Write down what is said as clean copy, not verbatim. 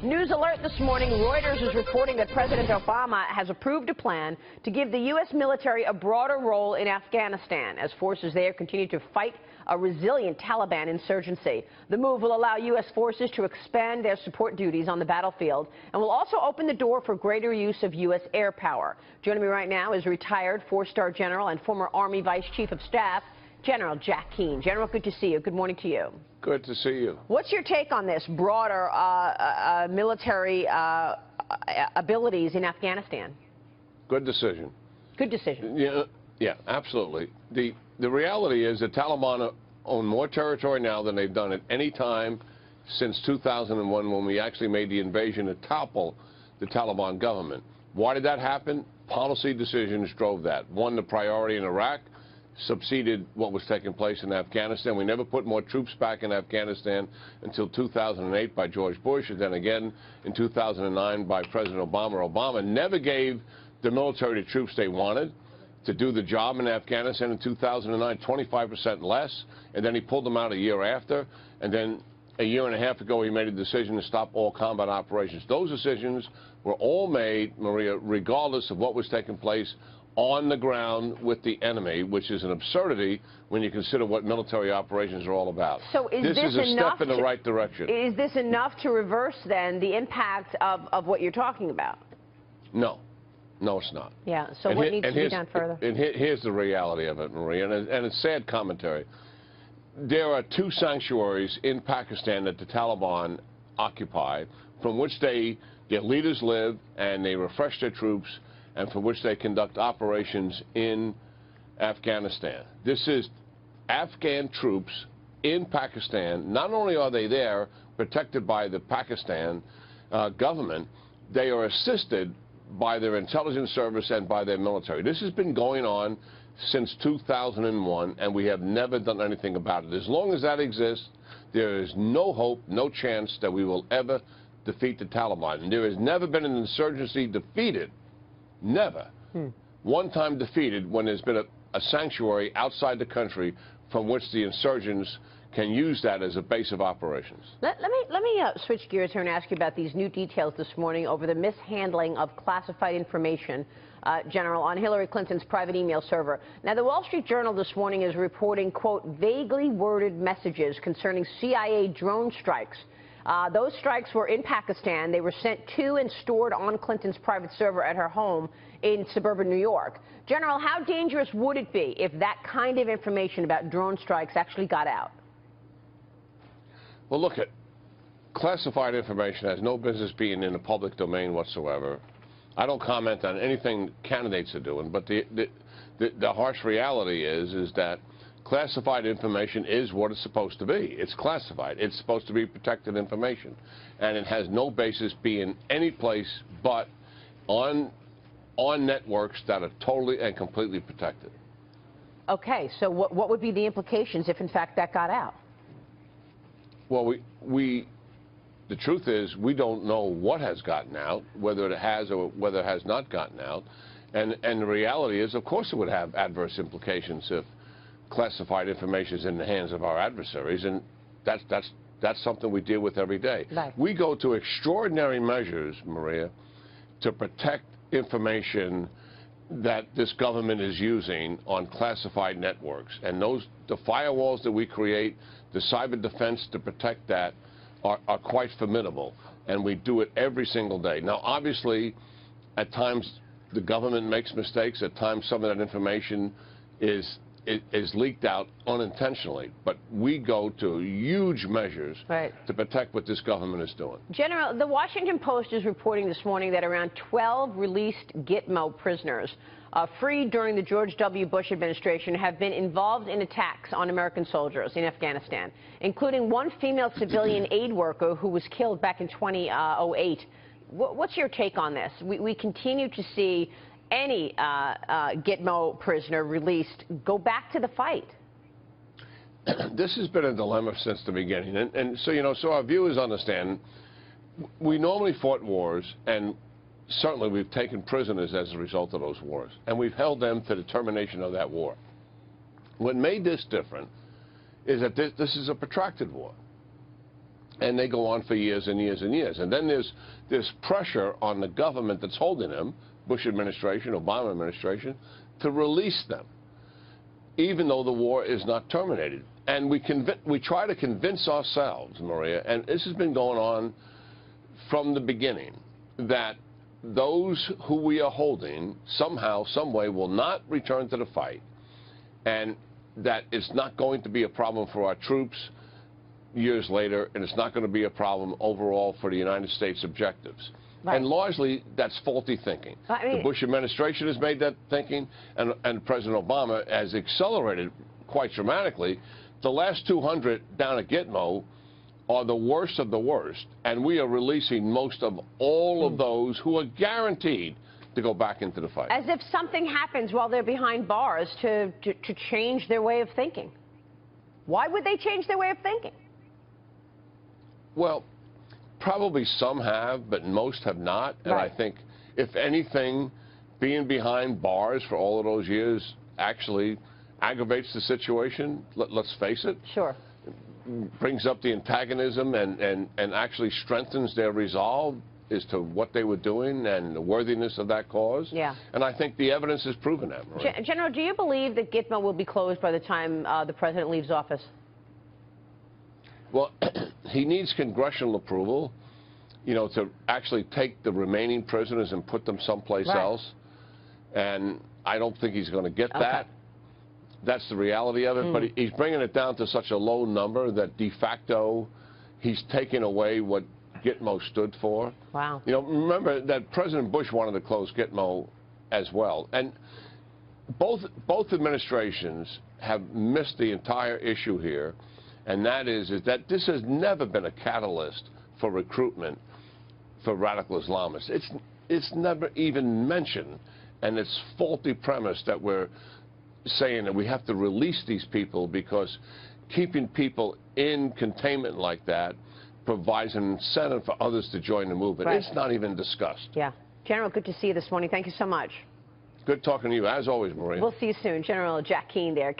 News alert this morning. Reuters is reporting that President Obama has approved a plan to give the U.S. military a broader role in Afghanistan as forces there continue to fight a resilient Taliban insurgency. The move will allow U.S. forces to expand their support duties on the battlefield and will also open the door for greater use of U.S. air power. Joining me right now is retired four-star general and former Army Vice Chief of Staff, General Jack Keane. General, good to see you. Good morning to you. Good to see you. What's your take on this broader military abilities in Afghanistan? Good decision. Good decision. Yeah, absolutely. The reality is the Taliban own more territory now than they've done at any time since 2001, when we actually made the invasion to topple the Taliban government. Why did that happen? Policy decisions drove that. One, the priority in Iraq subsided what was taking place in Afghanistan. We never put more troops back in Afghanistan until 2008 by George Bush, and then again in 2009 by President Obama. Obama never gave the military the troops they wanted to do the job in Afghanistan in 2009, 25% less, and then he pulled them out a year after, and then a year and a half ago he made a decision to stop all combat operations. Those decisions were all made, Maria, regardless of what was taking place on the ground with the enemy, which is an absurdity when you consider what military operations are all about. So this is a step in the right direction. Is this enough to reverse, then, the impact of what you're talking about? No. No, it's not. Yeah, so what needs to be done further? And here's the reality of it, Maria, and it's sad commentary. There are two sanctuaries in Pakistan that the Taliban occupy, from which their leaders live and they refresh their troops, and from which they conduct operations in Afghanistan. This is Afghan troops in Pakistan. Not only are they there, protected by the Pakistan government, they are assisted by their intelligence service and by their military. This has been going on since 2001, and we have never done anything about it. As long as that exists, there is no hope, no chance that we will ever defeat the Taliban. And there has never been an insurgency defeated, never, one time defeated, when there's been a sanctuary outside the country from which the insurgents can use that as a base of operations. Let me switch gears here and ask you about these new details this morning over the mishandling of classified information, General, on Hillary Clinton's private email server. Now, the Wall Street Journal this morning is reporting, quote, vaguely worded messages concerning CIA drone strikes. Those strikes were in Pakistan. They were sent to and stored on Clinton's private server at her home in suburban New York. General, how dangerous would it be if that kind of information about drone strikes actually got out? Well, look, classified information has no business being in the public domain whatsoever. I don't comment on anything candidates are doing, but the harsh reality is that classified information is what it's supposed to be. It's classified. It's supposed to be protected information, and it has no basis being any place but on networks that are totally and completely protected. Okay, so what would be the implications if, in fact, that got out? Well, the truth is we don't know what has gotten out, whether it has or whether it has not gotten out, and the reality is, of course, it would have adverse implications if classified information is in the hands of our adversaries, and that's something we deal with every day. Right. We go to extraordinary measures, Maria, to protect information that this government is using on classified networks, and the firewalls that we create, the cyber defense to protect that, are quite formidable, and we do it every single day. Now, obviously, at times the government makes mistakes. At times, some of that information is leaked out unintentionally, but we go to huge measures to protect what this government is doing. General, the Washington Post is reporting this morning that around 12 released Gitmo prisoners freed during the George W. Bush administration have been involved in attacks on American soldiers in Afghanistan, including one female civilian aid worker who was killed back in 2008. What's your take on this? We continue to see any Gitmo prisoner released go back to the fight. This has been a dilemma since the beginning, and so, so our viewers understand, we normally fought wars, and certainly we've taken prisoners as a result of those wars, and we've held them to the termination of that war. What made this different is that this is a protracted war. And they go on for years and years and years. And then there's pressure on the government that's holding them, Bush administration, Obama administration, to release them, even though the war is not terminated. And we try to convince ourselves, Maria, and this has been going on from the beginning, that those who we are holding somehow, some way, will not return to the fight, and that it's not going to be a problem for our troops years later, and it's not going to be a problem overall for the United States objectives. Right. And largely, that's faulty thinking. The Bush administration has made that thinking, and President Obama has accelerated quite dramatically. The last 200 down at Gitmo are the worst of the worst, and we are releasing most of all of those who are guaranteed to go back into the fight. As if something happens while they're behind bars to change their way of thinking. Why would they change their way of thinking? Well, probably some have, but most have not. And I think, if anything, being behind bars for all of those years actually aggravates the situation. Let's face it. Sure. Brings up the antagonism and actually strengthens their resolve as to what they were doing and the worthiness of that cause. Yeah. And I think the evidence has proven that, Maria. General, do you believe that Gitmo will be closed by the time the president leaves office? Well, he needs congressional approval, to actually take the remaining prisoners and put them someplace else. And I don't think he's going to get that. That's the reality of it. But he's bringing it down to such a low number that de facto he's taking away what Gitmo stood for. Wow. Remember that President Bush wanted to close Gitmo as well. And both administrations have missed the entire issue here. And that is that this has never been a catalyst for recruitment for radical Islamists. It's never even mentioned, and it's faulty premise that we're saying that we have to release these people because keeping people in containment like that provides an incentive for others to join the movement. It's not even discussed. Yeah. General, good to see you this morning. Thank you so much. Good talking to you, as always, Maria. We'll see you soon. General Jack Keane there.